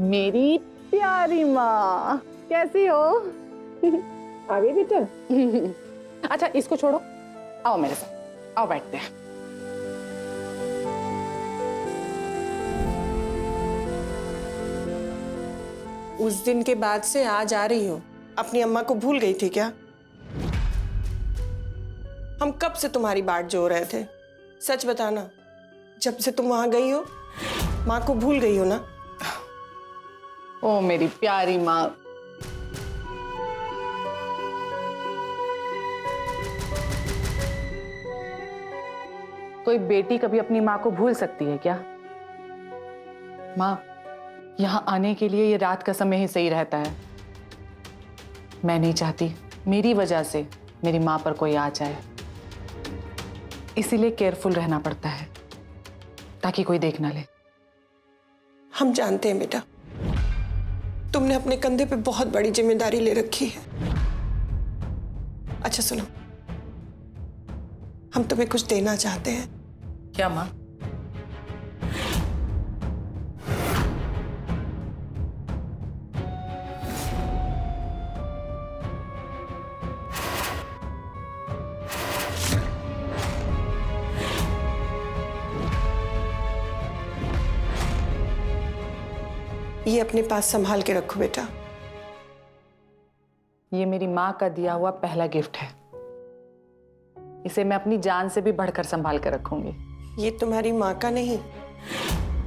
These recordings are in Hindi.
मेरी प्यारी माँ, कैसी हो? आ गई बेटा? अच्छा इसको छोड़ो, आओ मेरे साथ, आओ बैठते हैं। उस दिन के बाद से आज आ रही हो, अपनी अम्मा को भूल गई थी क्या? हम कब से तुम्हारी बाट जो रहे थे, सच बताना। जब से तुम वहां गई हो, माँ को भूल गई हो ना? ओ मेरी प्यारी माँ, कोई बेटी कभी अपनी माँ को भूल सकती है क्या? माँ, यहाँ आने के लिए ये रात का समय ही सही रहता है। मैं नहीं चाहती मेरी वजह से मेरी माँ पर कोई आ जाए, इसीलिए केयरफुल रहना पड़ता है ताकि कोई देख ना ले। हम जानते हैं बेटा, तुमने अपने कंधे पे बहुत बड़ी जिम्मेदारी ले रखी है। अच्छा सुनो, हम तुम्हें कुछ देना चाहते हैं। क्या माँ? ये अपने पास संभाल के रखो बेटा। ये मेरी माँ का दिया हुआ पहला गिफ्ट है। इसे मैं अपनी जान से भी बढ़कर संभाल कर रखूंगी। ये तुम्हारी माँ का नहीं,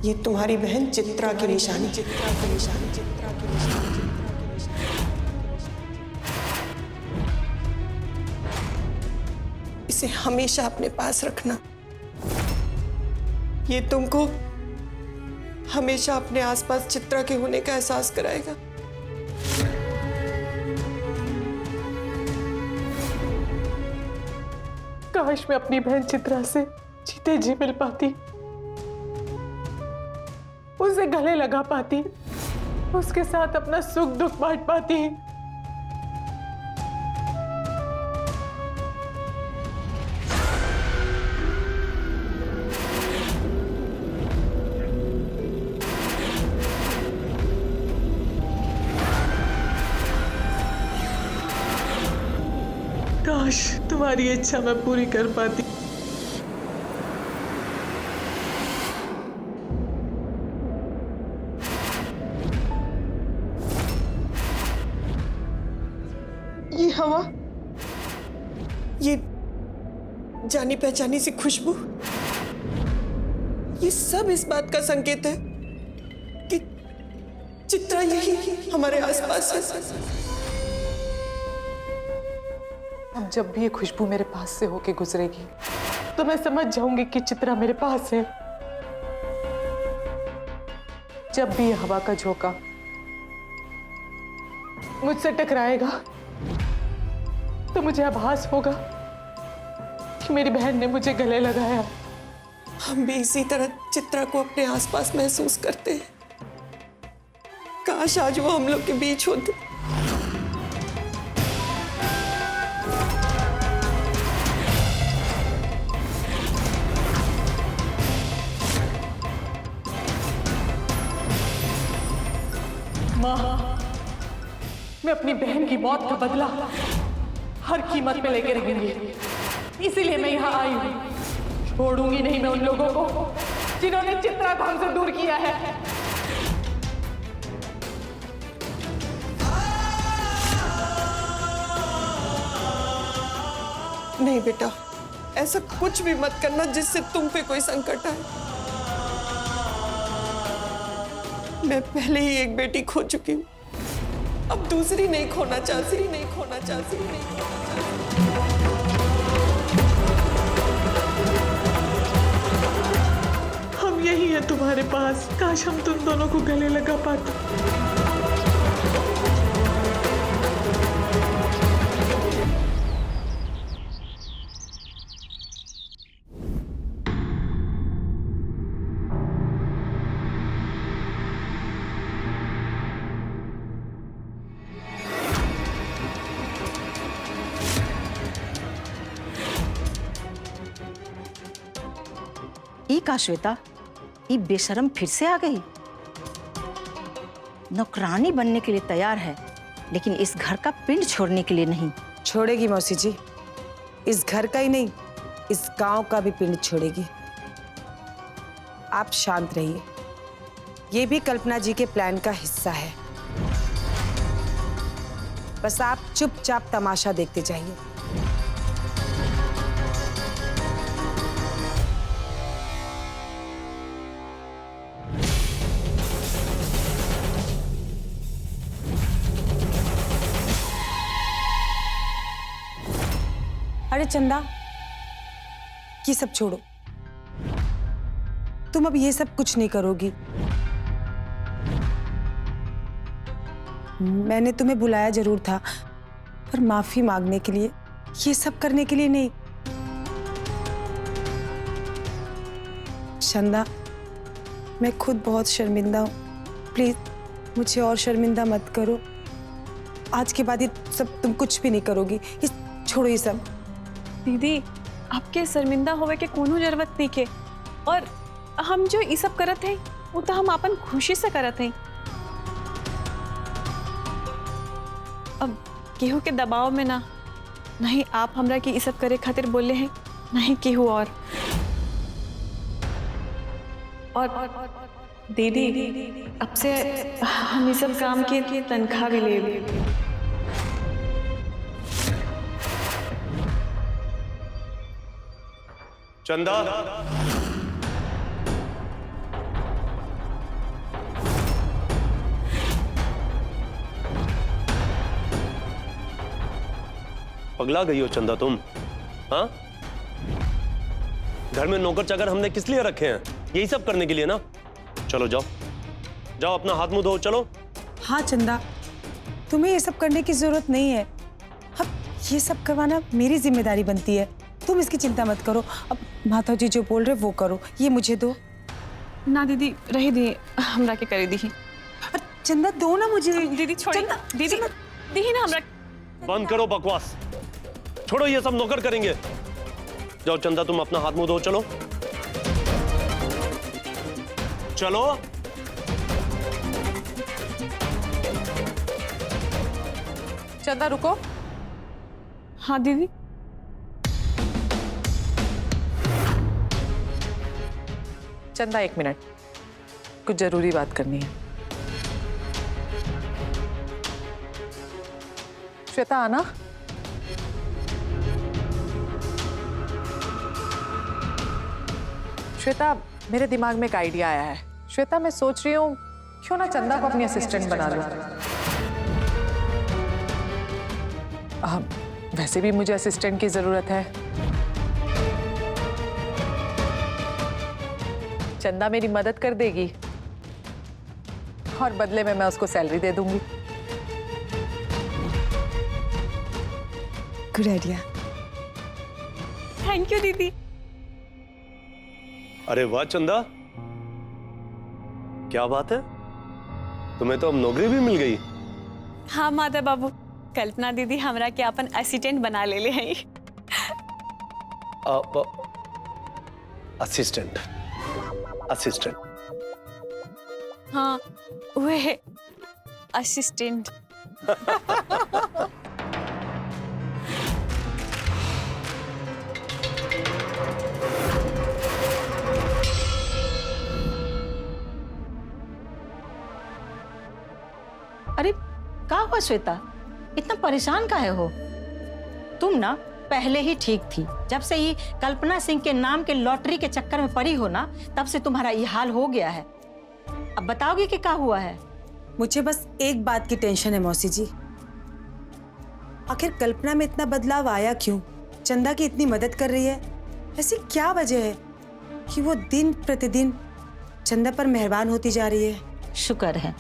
ये तुम्हारी बहन चित्रा की निशानी। चित्रा की निशानी, चित्रा की निशानी, चित्रा की निशानी। इसे हमेशा अपने पास रखना। ये तुमको हमेशा अपने आसपास चित्रा के होने का एहसास कराएगा। काश मैं अपनी बहन चित्रा से जीते जी मिल पाती, उसे गले लगा पाती, उसके साथ अपना सुख दुख बांट पाती। काश तुम्हारी इच्छा मैं पूरी कर पाती। ये हवा, ये जानी पहचानी सी खुशबू, ये सब इस बात का संकेत है कि चित्रा यही हमारे आसपास है। अब जब भी ये खुशबू मेरे पास से होके गुजरेगी तो मैं समझ जाऊंगी कि चित्रा मेरे पास है। जब भी ये हवा का झोंका मुझसे टकराएगा तो मुझे आभास होगा कि मेरी बहन ने मुझे गले लगाया। हम भी इसी तरह चित्रा को अपने आसपास महसूस करते हैं। काश आज वो हम लोग के बीच होती। माँ, मैं अपनी बहन की मौत का बदला हर कीमत पे लेके रहूंगी, इसीलिए मैं यहाँ आई हूँ। छोड़ूंगी नहीं मैं उन लोगों को जिन्होंने चित्रा को हमसे दूर किया है। नहीं बेटा, ऐसा कुछ भी मत करना जिससे तुम पे कोई संकट आए। मैं पहले ही एक बेटी खो चुकी हूँ, अब दूसरी नहीं खोना चाहती, नहीं खोना चाहती, नहीं खोना चाहती। हम यही हैं तुम्हारे पास, काश हम तुम दोनों को गले लगा पाते। ई का श्वेता, ई बेशरम फिर से आ गई। नौकरानी बनने के लिए तैयार है, लेकिन इस घर का पिंड छोड़ने के लिए नहीं। छोड़ेगी मौसी जी, इस घर का ही नहीं, इस गांव का भी पिंड छोड़ेगी। आप शांत रहिए, ये भी कल्पना जी के प्लान का हिस्सा है। बस आप चुपचाप तमाशा देखते जाइए। अरे चंदा, ये सब छोड़ो, तुम अब ये सब कुछ नहीं करोगी। मैंने तुम्हें बुलाया जरूर था, पर माफी मांगने के लिए, ये सब करने के लिए नहीं। चंदा, मैं खुद बहुत शर्मिंदा हूँ, प्लीज मुझे और शर्मिंदा मत करो। आज के बाद ये सब तुम कुछ भी नहीं करोगी, ये छोड़ो ये सब। दीदी, आपके शर्मिंदा होवे के कोनो जरूरत नहीं के, और हम जो ये सब करत हैं वो तो हम अपन खुशी से करत हैं। अब केहू के दबाव में ना, नहीं आप हमरा के ये सब करे खातिर बोले हैं, नहीं केहू और दीदी अब से हम ये सब काम के तनख्वाह भी ले। चंदा, पगला गई हो चंदा तुम? हाँ, घर में नौकर चाकर हमने किस लिए रखे हैं? यही सब करने के लिए ना? चलो जाओ जाओ, अपना हाथ मुंह धो, चलो। हाँ चंदा, तुम्हें ये सब करने की जरूरत नहीं है। अब ये सब करवाना मेरी जिम्मेदारी बनती है, तुम इसकी चिंता मत करो। अब माता जी जो बोल रहे वो करो, ये मुझे दो। ना दीदी, रही दी, हमरा के करे दी। चंदा दो ना मुझे। दीदी छोड़ी, दीदी दी ना हमरा। बंद करो बकवास, छोड़ो, ये सब नौकर करेंगे। जाओ चंदा, तुम अपना हाथ मुंह धो, चलो चलो। चंदा रुको। हाँ दीदी। चंदा एक मिनट, कुछ जरूरी बात करनी है। श्वेता आना। श्वेता, मेरे दिमाग में एक आइडिया आया है। श्वेता, मैं सोच रही हूँ क्यों ना चंदा को अपनी असिस्टेंट बना लूं। वैसे भी मुझे असिस्टेंट की जरूरत है। चंदा मेरी मदद कर देगी और बदले में मैं उसको सैलरी दे दूंगी। Good idea. थैंक यू दीदी। अरे वाह चंदा, क्या बात है, तुम्हें तो अब नौकरी भी मिल गई। हाँ माता बाबू, कल्पना दीदी हमरा के अपन असिस्टेंट बना ले हैं। असिस्टेंट? असिस्टेंट? हाँ वह है असिस्टेंट। अरे क्या हुआ श्वेता, इतना परेशान काहे हो? तुम ना पहले ही ठीक थी, जब से ही कल्पना सिंह के नाम के लॉटरी के चक्कर में पड़ी हो ना, तब से तुम्हारा ये हाल हो गया है। अब बताओगे कि क्या हुआ है? मुझे बस एक बात की टेंशन है मौसी जी, आखिर कल्पना में इतना बदलाव आया क्यों? चंदा की इतनी मदद कर रही है, ऐसी क्या वजह है कि वो दिन प्रतिदिन चंदा पर मेहरबान होती जा रही है? शुक्र है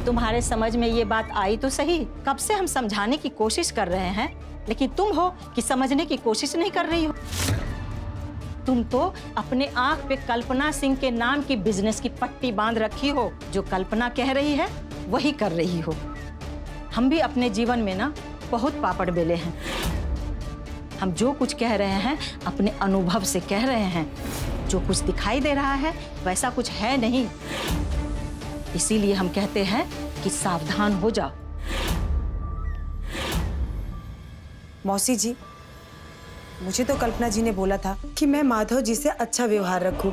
तुम्हारे समझ में ये बात आई तो सही। कब से हम समझाने की कोशिश कर रहे हैं, लेकिन तुम हो कि समझने की कोशिश नहीं कर रही हो। तुम तो अपने आंख पे कल्पना सिंह के नाम की बिजनेस की पट्टी बांध रखी हो। जो कल्पना कह रही है वही कर रही हो। हम भी अपने जीवन में ना बहुत पापड़ बेले हैं। हम जो कुछ कह रहे हैं अपने अनुभव से कह रहे हैं। जो कुछ दिखाई दे रहा है वैसा कुछ है नहीं। इसीलिए हम कहते हैं कि सावधान हो जाओ। मौसी जी, मुझे तो कल्पना जी ने बोला था कि मैं माधव जी से अच्छा व्यवहार रखूं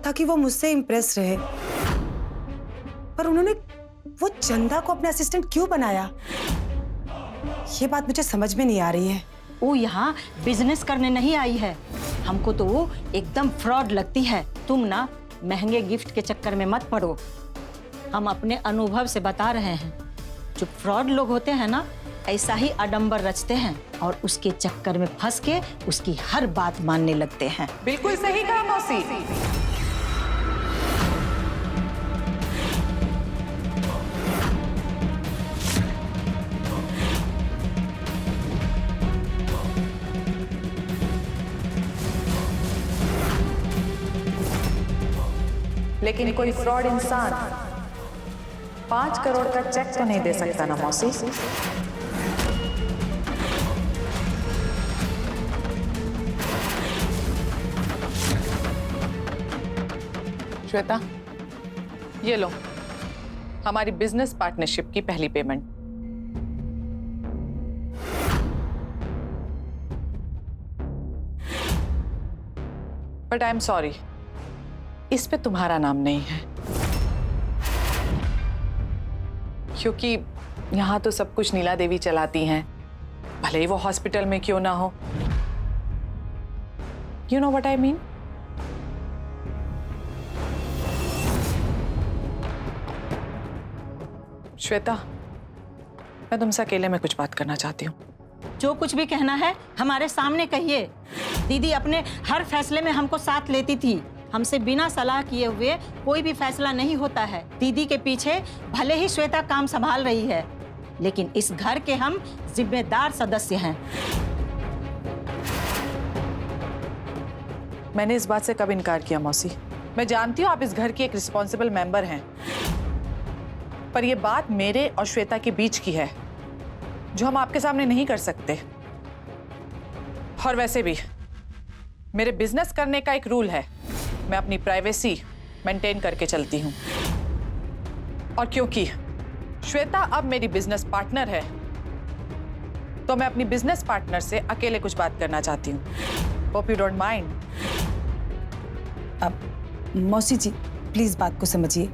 ताकि वो मुझसे इम्प्रेस रहे, पर उन्होंने वो चंदा को अपना असिस्टेंट क्यों बनाया, ये बात मुझे समझ में नहीं आ रही है। वो यहाँ बिजनेस करने नहीं आई है, हमको तो वो एकदम फ्रॉड लगती है। तुम ना महंगे गिफ्ट के चक्कर में मत पड़ो, हम अपने अनुभव से बता रहे हैं। जो फ्रॉड लोग होते हैं ना, ऐसा ही आडंबर रचते हैं और उसके चक्कर में फंस के उसकी हर बात मानने लगते हैं। बिल्कुल सही कहा मौसी। लेकिन कोई फ्रॉड इंसान 5 करोड़ का चेक तो नहीं दे सकता ना मौसी। श्वेता, ये लो हमारी बिजनेस पार्टनरशिप की पहली payment. But I am sorry, इस पे तुम्हारा नाम नहीं है, क्योंकि यहां तो सब कुछ नीला देवी चलाती हैं, भले ही वो हॉस्पिटल में क्यों ना हो। You know what I mean? Shweta, मैं तुमसे अकेले में कुछ बात करना चाहती हूँ। जो कुछ भी कहना है हमारे सामने कहिए। दीदी अपने हर फैसले में हमको साथ लेती थी, हमसे बिना सलाह किए हुए कोई भी फैसला नहीं होता है। दीदी के पीछे भले ही श्वेता काम संभाल रही है, लेकिन इस घर के हम जिम्मेदार सदस्य हैं। मैंने इस बात से कब इनकार किया मौसी? मैं जानती हूँ आप इस घर की एक रिस्पॉन्सिबल मेंबर हैं, पर यह बात मेरे और श्वेता के बीच की है, जो हम आपके सामने नहीं कर सकते। और वैसे भी मेरे बिजनेस करने का एक रूल है, मैं अपनी प्राइवेसी मेंटेन करके चलती हूँ। और क्योंकि श्वेता अब मेरी बिजनेस पार्टनर है, तो मैं अपनी बिजनेस पार्टनर से अकेले कुछ बात करना चाहती हूँ। Hope you don't mind. अब मौसी जी प्लीज बात को समझिए,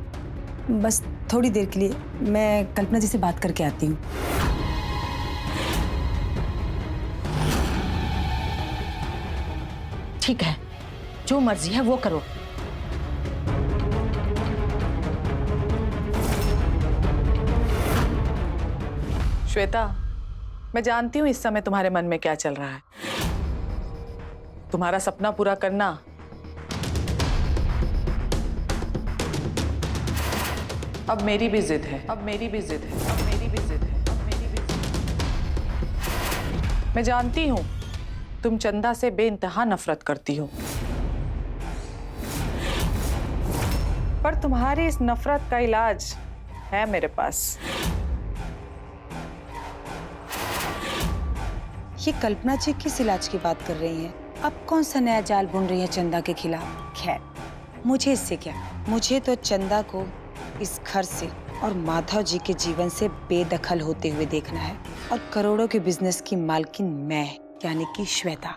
बस थोड़ी देर के लिए मैं कल्पना जी से बात करके आती हूँ। ठीक है, जो मर्जी है वो करो। श्वेता, मैं जानती हूँ इस समय तुम्हारे मन में क्या चल रहा है। तुम्हारा सपना पूरा करना अब मेरी भी जिद है, अब मेरी भी जिद है, अब मेरी भी जिद है, अब मेरी भी जिद है। मैं जानती हूँ तुम चंदा से बेइंतहा नफरत करती हो, पर तुम्हारी इस नफरत का इलाज है मेरे पास। ये कल्पना जी किस इलाज की बात कर रही हैं? अब कौन सा नया जाल बुन रही है चंदा के खिलाफ? खैर, मुझे इससे क्या, मुझे तो चंदा को इस घर से और माधव जी के जीवन से बेदखल होते हुए देखना है, और करोड़ों के बिजनेस की मालकिन मैं, यानी कि श्वेता।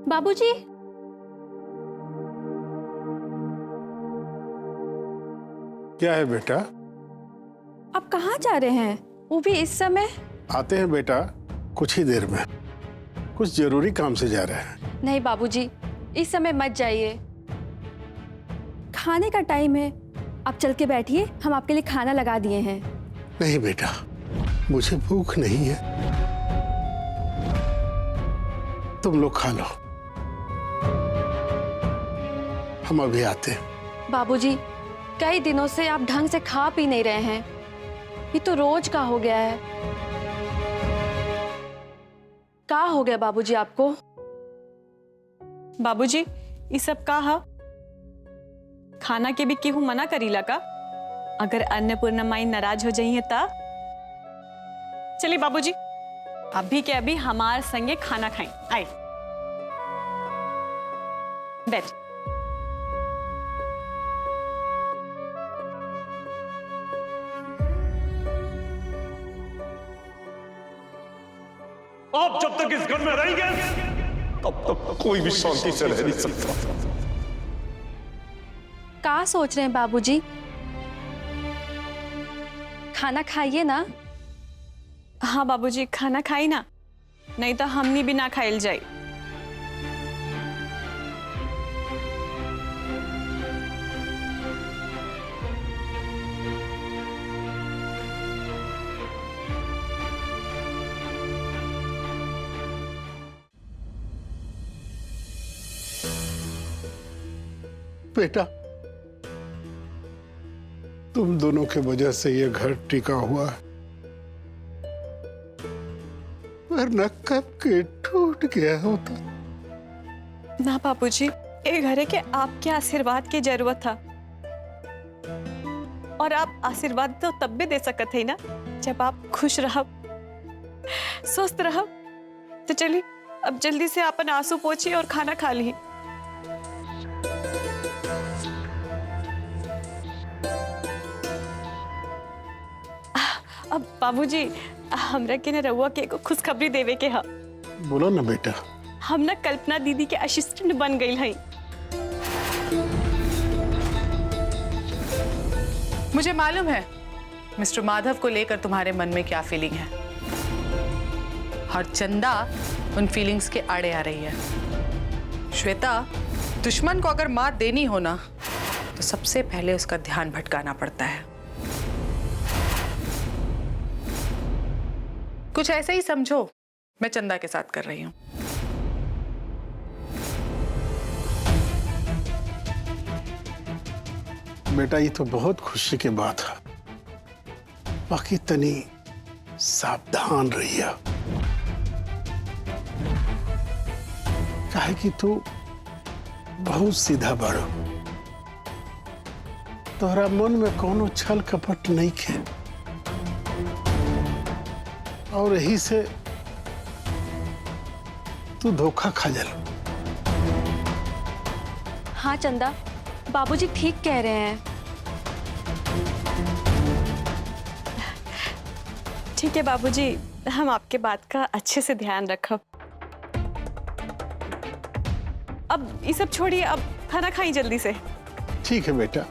बाबूजी, क्या है बेटा? आप कहाँ जा रहे हैं, वो भी इस समय? आते हैं बेटा, कुछ ही देर में। कुछ जरूरी काम से जा रहे हैं। नहीं बाबूजी, इस समय मत जाइए, खाने का टाइम है। आप चल के बैठिए, हम आपके लिए खाना लगा दिए हैं। नहीं बेटा, मुझे भूख नहीं है, तुम लोग खा लो, हम अभी आते हैं। बाबूजी, कई दिनों से आप ढंग से खा पी नहीं रहे हैं, ये तो रोज का हो गया है। का हो गया बाबूजी आपको? बाबूजी ये सब का हा? खाना के भी केहू मना करीला का? अगर अन्नपूर्णा माई नाराज हो जाइए ता? चलिए बाबूजी, अभी के अभी हमार संगे खाना खाएं। आए बैठ। आप जब तक इस घर में रहेंगे तब तक कोई भी शांति से रह नहीं सकता। का सोच रहे हैं बाबूजी? खाना खाइए ना। हाँ बाबूजी, खाना खाई ना, नहीं तो हमनी भी ना खाइल जाए। बेटा, तुम दोनों के वजह से ये घर टिका हुआ है, वरना कब के टूट गया होता। ना बाबूजी, ए घरे के आपके आशीर्वाद की जरूरत था, और आप आशीर्वाद तो तब भी दे सकते हैं ना जब आप खुश रहो, स्वस्थ रहो। तो चलिए अब जल्दी से अपन आंसू पोछिए और खाना खा ली। अब बाबूजी, हमरा के न रउआ के को खुशखबरी देवे के हा। बोलो ना बेटा। हम ना कल्पना दीदी के असिस्टेंट बन गई हैं। मुझे मालूम है मिस्टर माधव को लेकर तुम्हारे मन में क्या फीलिंग है, और चंदा उन फीलिंग्स के आड़े आ रही है। श्वेता, दुश्मन को अगर मात देनी हो ना तो सबसे पहले उसका ध्यान भटकाना पड़ता है। कुछ ऐसे ही समझो मैं चंदा के साथ कर रही हूं। बेटा, ये तो बहुत खुशी की बात है, बाकी तनी सावधान रहिए, काहे कि तू बहुत सीधा बड़ो, तोहरा मन में कोनो छल कपट नहीं खे, और यही से तू धोखा खा जा। हाँ चंदा, बाबूजी ठीक कह रहे हैं। ठीक है बाबूजी, हम आपके बात का अच्छे से ध्यान रखब। अब ये सब छोड़िए, अब खाना खाइए जल्दी से। ठीक है बेटा।